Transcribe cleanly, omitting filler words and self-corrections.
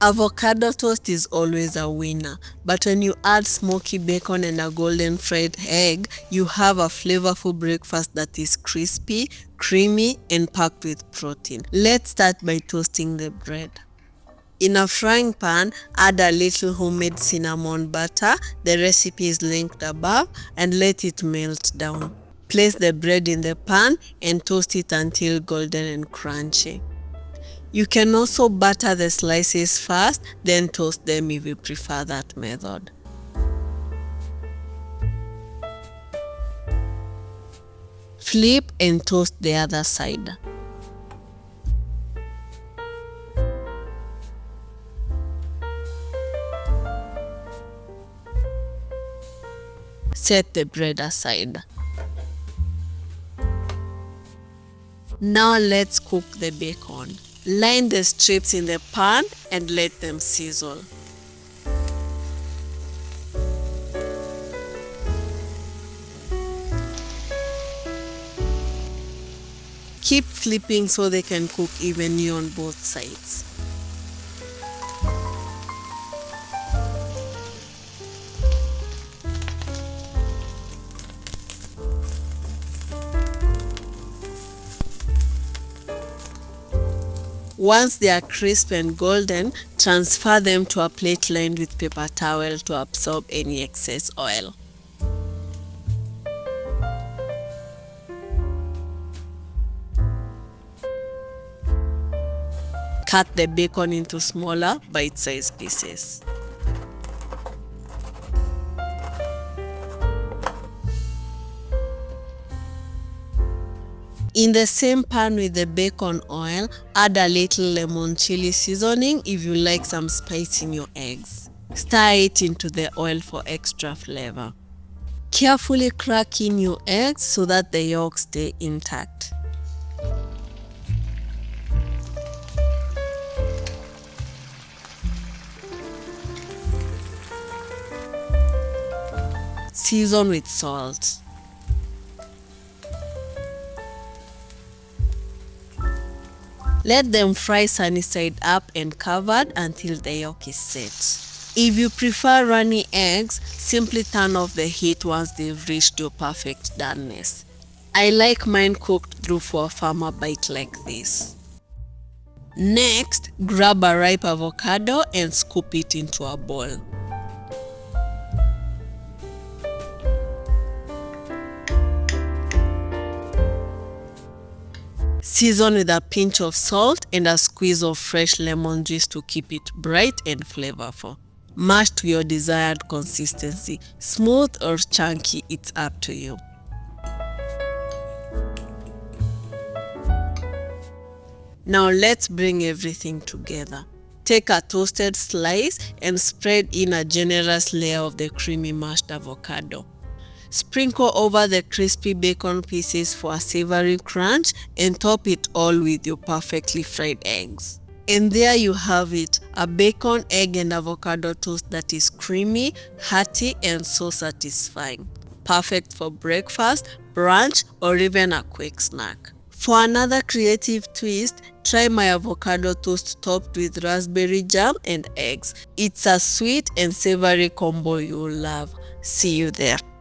Avocado toast is always a winner, but when you add smoky bacon and a golden fried egg, you have a flavorful breakfast that is crispy, creamy, and packed with protein. Let's start by toasting the bread. In a frying pan, add a little homemade cinnamon butter, the recipe is linked above, and let it melt down. Place the bread in the pan and toast it until golden and crunchy. You can also butter the slices first, then toast them if you prefer that method. Flip and toast the other side. Set the bread aside. Now let's cook the bacon. Line the strips in the pan and let them sizzle. Keep flipping so they can cook evenly on both sides. Once they are crisp and golden, transfer them to a plate lined with paper towel to absorb any excess oil. Cut the bacon into smaller, bite-sized pieces. In the same pan with the bacon oil, add a little lemon chili seasoning if you like some spice in your eggs. Stir it into the oil for extra flavor. Carefully crack in your eggs so that the yolks stay intact. Season with salt. Let them fry sunny side up and covered until the yolk is set. If you prefer runny eggs, simply turn off the heat once they've reached your perfect doneness. I like mine cooked through for a firmer bite like this. Next, grab a ripe avocado and scoop it into a bowl. Season with a pinch of salt and a squeeze of fresh lemon juice to keep it bright and flavorful. Mash to your desired consistency. Smooth or chunky, it's up to you. Now let's bring everything together. Take a toasted slice and spread in a generous layer of the creamy mashed avocado. Sprinkle over the crispy bacon pieces for a savory crunch and top it all with your perfectly fried eggs. And there you have it, a bacon, egg and avocado toast that is creamy, hearty and so satisfying. Perfect for breakfast, brunch or even a quick snack. For another creative twist, try my avocado toast topped with raspberry jam and eggs. It's a sweet and savory combo you'll love. See you there.